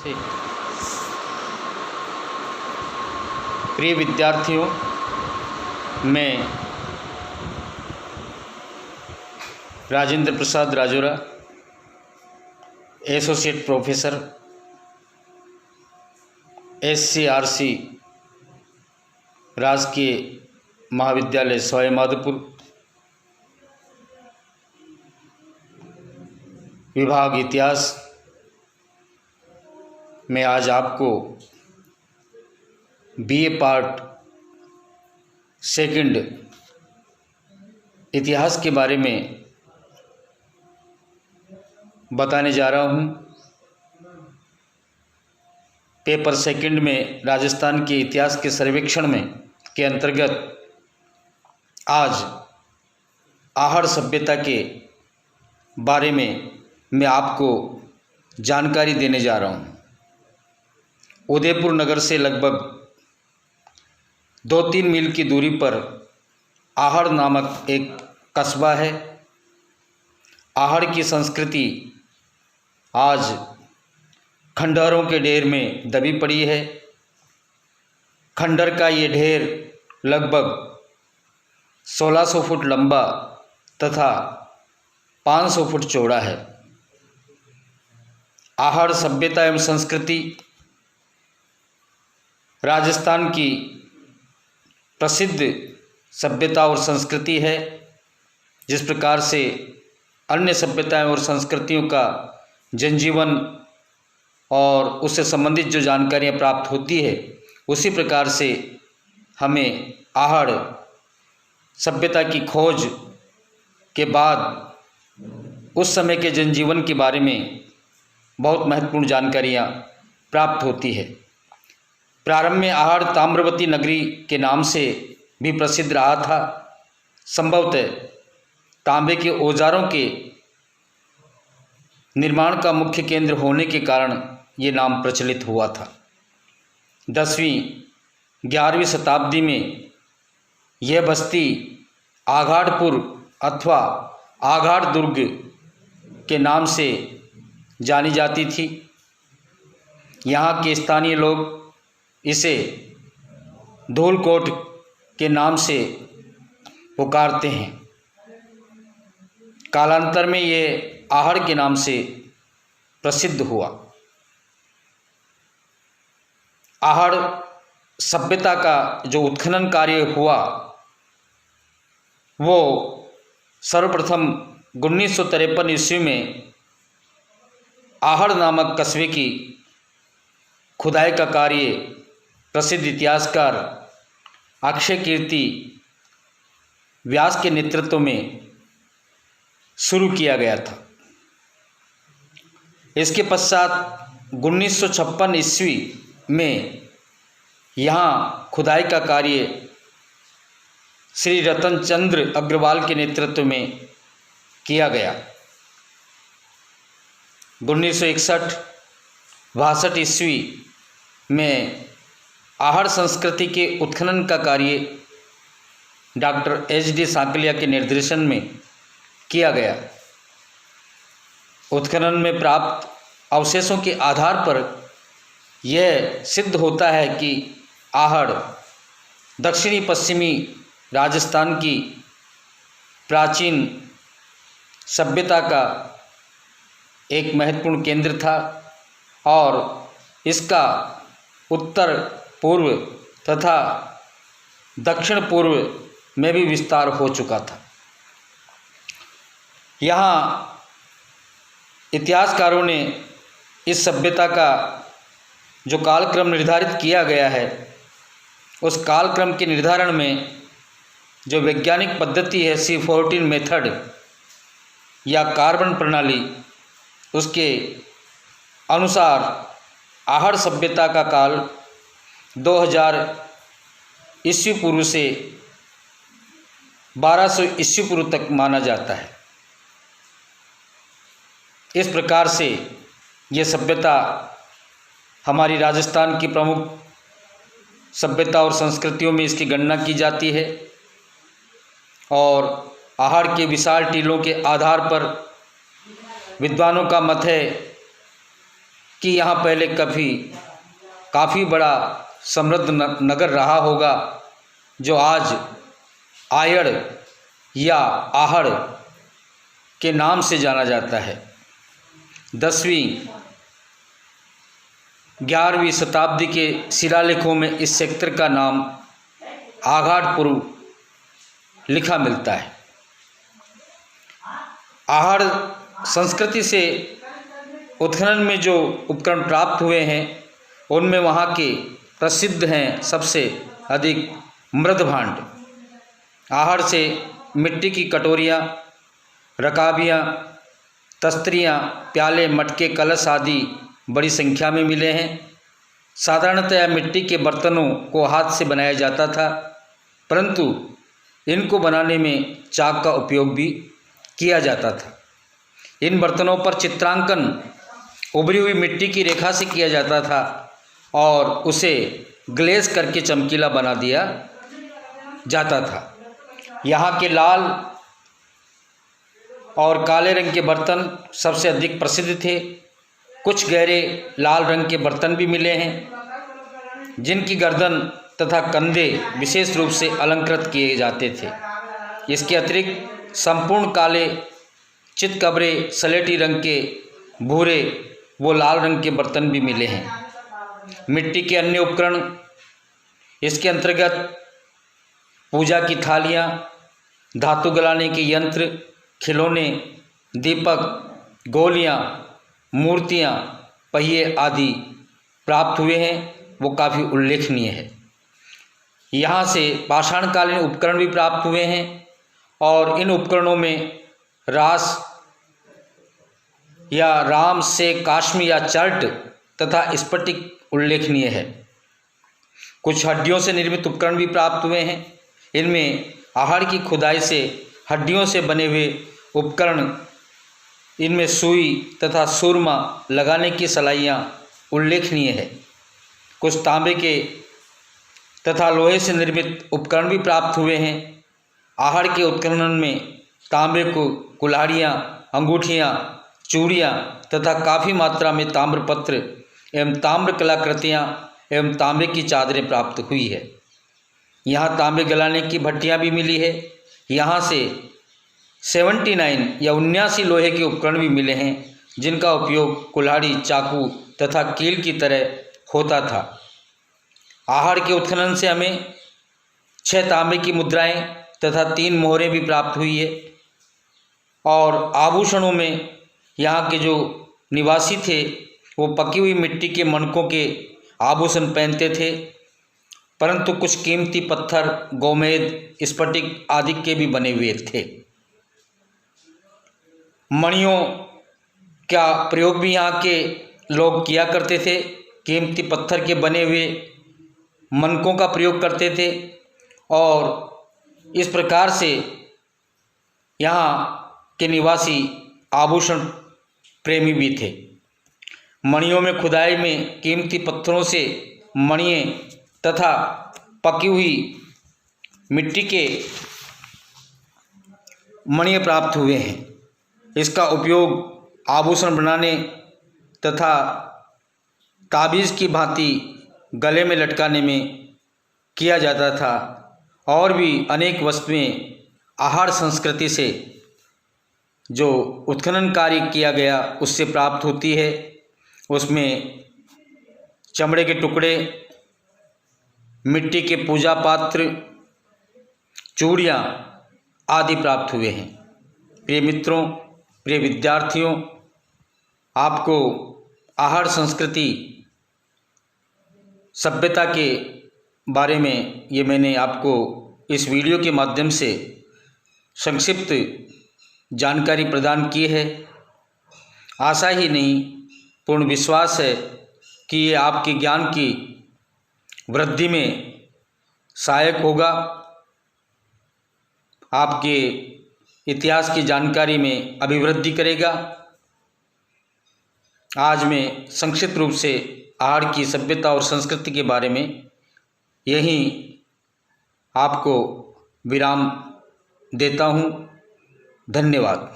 से प्रिय विद्यार्थियों, मैं Rajendra Prasad Rajora, associate professor SCRC राजकीय महाविद्यालय सवाई माधोपुर, विभाग इतिहास में आज आपको BA पार्ट सेकंड इतिहास के बारे में बताने जा रहा हूँ। पेपर सेकंड में राजस्थान के इतिहास के सर्वेक्षण में के अंतर्गत आज आहड़ सभ्यता के बारे में मैं आपको जानकारी देने जा रहा हूँ। उदयपुर नगर से लगभग 2-3 मील की दूरी पर आहड़ नामक एक कस्बा है। आहड़ की संस्कृति आज खंडहरों के ढेर में दबी पड़ी है। खंडहर का ये ढेर लगभग 1600 फुट लंबा तथा 500 फुट चौड़ा है। आहड़ सभ्यता एवं संस्कृति राजस्थान की प्रसिद्ध सभ्यता और संस्कृति है। जिस प्रकार से अन्य सभ्यताएं और संस्कृतियों का जनजीवन और उससे संबंधित जो जानकारियां प्राप्त होती है, उसी प्रकार से हमें आहड़ सभ्यता की खोज के बाद उस समय के जनजीवन के बारे में बहुत महत्वपूर्ण जानकारियां प्राप्त होती है। प्रारंभ में आहड़ ताम्रवती नगरी के नाम से भी प्रसिद्ध रहा था। संभवतः तांबे के औजारों के निर्माण का मुख्य केंद्र होने के कारण ये नाम प्रचलित हुआ था। 10वीं-11वीं शताब्दी में यह बस्ती आघाड़पुर अथवा आघाड़ दुर्ग के नाम से जानी जाती थी। यहाँ के स्थानीय लोग इसे धूलकोट के नाम से पुकारते हैं। कालांतर में ये आहड़ के नाम से प्रसिद्ध हुआ। आहड़ सभ्यता का जो उत्खनन कार्य हुआ वो सर्वप्रथम 1953 ईस्वी में आहड़ नामक कस्बे की खुदाई का कार्य प्रसिद्ध इतिहासकार अक्षय कीर्ति व्यास के नेतृत्व में शुरू किया गया था। इसके पश्चात 1956 ईस्वी में यहाँ खुदाई का कार्य श्री रतन चंद्र अग्रवाल के नेतृत्व में किया गया। 1961-62 ईस्वी में आहड़ संस्कृति के उत्खनन का कार्य डॉक्टर HD सांकलिया के निर्देशन में किया गया। उत्खनन में प्राप्त अवशेषों के आधार पर यह सिद्ध होता है कि आहड़ दक्षिणी पश्चिमी राजस्थान की प्राचीन सभ्यता का एक महत्वपूर्ण केंद्र था और इसका उत्तर पूर्व तथा दक्षिण पूर्व में भी विस्तार हो चुका था। यहाँ इतिहासकारों ने इस सभ्यता का जो कालक्रम निर्धारित किया गया है, उस कालक्रम के निर्धारण में जो वैज्ञानिक पद्धति है C14 मेथड या कार्बन प्रणाली, उसके अनुसार आहड़ सभ्यता का काल 2000 ईस्वी पूर्व से 1200 ईस्वी पूर्व तक माना जाता है। इस प्रकार से यह सभ्यता हमारी राजस्थान की प्रमुख सभ्यता और संस्कृतियों में इसकी गणना की जाती है और आहड़ के विशाल टीलों के आधार पर विद्वानों का मत है कि यहाँ पहले काफ़ी बड़ा समृद्ध नगर रहा होगा, जो आज आयड़ या आहड़ के नाम से जाना जाता है। 10वीं 11वीं शताब्दी के शिलालेखों में इस सेक्टर का नाम आघाटपुर लिखा मिलता है। आहड़ संस्कृति से उत्खनन में जो उपकरण प्राप्त हुए हैं उनमें वहाँ के प्रसिद्ध हैं सबसे अधिक मृद भांड। आहड़ से मिट्टी की कटोरियाँ, रकाबियाँ, तस्तरियाँ, प्याले, मटके, कलश आदि बड़ी संख्या में मिले हैं। साधारणतः मिट्टी के बर्तनों को हाथ से बनाया जाता था, परंतु इनको बनाने में चाक का उपयोग भी किया जाता था। इन बर्तनों पर चित्रांकन उभरी हुई मिट्टी की रेखा से किया जाता था और उसे ग्लेज करके चमकीला बना दिया जाता था। यहाँ के लाल और काले रंग के बर्तन सबसे अधिक प्रसिद्ध थे। कुछ गहरे लाल रंग के बर्तन भी मिले हैं जिनकी गर्दन तथा कंधे विशेष रूप से अलंकृत किए जाते थे। इसके अतिरिक्त संपूर्ण काले चितकबरे, सलेटी रंग के, भूरे व लाल रंग के बर्तन भी मिले हैं। मिट्टी के अन्य उपकरण इसके अंतर्गत पूजा की थालियाँ, धातु गलाने के यंत्र, खिलौने, दीपक, गोलियाँ, मूर्तियाँ, पहिए आदि प्राप्त हुए हैं, वो काफ़ी उल्लेखनीय है। यहाँ से पाषाणकालीन उपकरण भी प्राप्त हुए हैं और इन उपकरणों में रास या राम से काश्मी या चर्ट तथा स्फटिक उल्लेखनीय है। कुछ हड्डियों से निर्मित उपकरण भी प्राप्त हुए हैं। इनमें आहड़ की खुदाई से हड्डियों से बने हुए उपकरण, इनमें सुई तथा सुरमा लगाने की सलाइयाँ उल्लेखनीय है। कुछ तांबे के तथा लोहे से निर्मित उपकरण भी प्राप्त हुए हैं। आहड़ के उत्खनन में तांबे को कुल्हाड़ियाँ, अंगूठियाँ, चूड़ियाँ तथा काफ़ी मात्रा में ताम्रपत्र एवं ताम्र कलाकृतियाँ एवं तांबे की चादरें प्राप्त हुई है। यहाँ तांबे गलाने की भट्टियाँ भी मिली है। यहाँ से 79 या 79 लोहे के उपकरण भी मिले हैं जिनका उपयोग कुल्हाड़ी, चाकू तथा कील की तरह होता था। आहड़ के उत्खनन से हमें 6 तांबे की मुद्राएं तथा 3 मोहरें भी प्राप्त हुई है। और आभूषणों में यहाँ के जो निवासी थे वो पकी हुई मिट्टी के मणकों के आभूषण पहनते थे, परंतु कुछ कीमती पत्थर, गोमेद, स्फटिक आदि के भी बने हुए थे। मणियों का प्रयोग भी यहाँ के लोग किया करते थे। कीमती पत्थर के बने हुए मनकों का प्रयोग करते थे और इस प्रकार से यहाँ के निवासी आभूषण प्रेमी भी थे। मणियों में खुदाई में कीमती पत्थरों से मणियाँ तथा पकी हुई मिट्टी के मणियाँ प्राप्त हुए हैं। इसका उपयोग आभूषण बनाने तथा ताबीज़ की भांति गले में लटकाने में किया जाता था। और भी अनेक वस्तुएं आहड़ संस्कृति से जो उत्खनन कार्य किया गया उससे प्राप्त होती है। उसमें चमड़े के टुकड़े, मिट्टी के पूजा पात्र, चूड़ियाँ आदि प्राप्त हुए हैं। प्रिय मित्रों, प्रिय विद्यार्थियों, आपको आहड़ संस्कृति सभ्यता के बारे में ये मैंने आपको इस वीडियो के माध्यम से संक्षिप्त जानकारी प्रदान की है। आशा ही नहीं, पूर्ण विश्वास है कि ये आपके ज्ञान की वृद्धि में सहायक होगा, आपके इतिहास की जानकारी में अभिवृद्धि करेगा। आज मैं संक्षिप्त रूप से आहड़ की सभ्यता और संस्कृति के बारे में यहीं आपको विराम देता हूँ। धन्यवाद।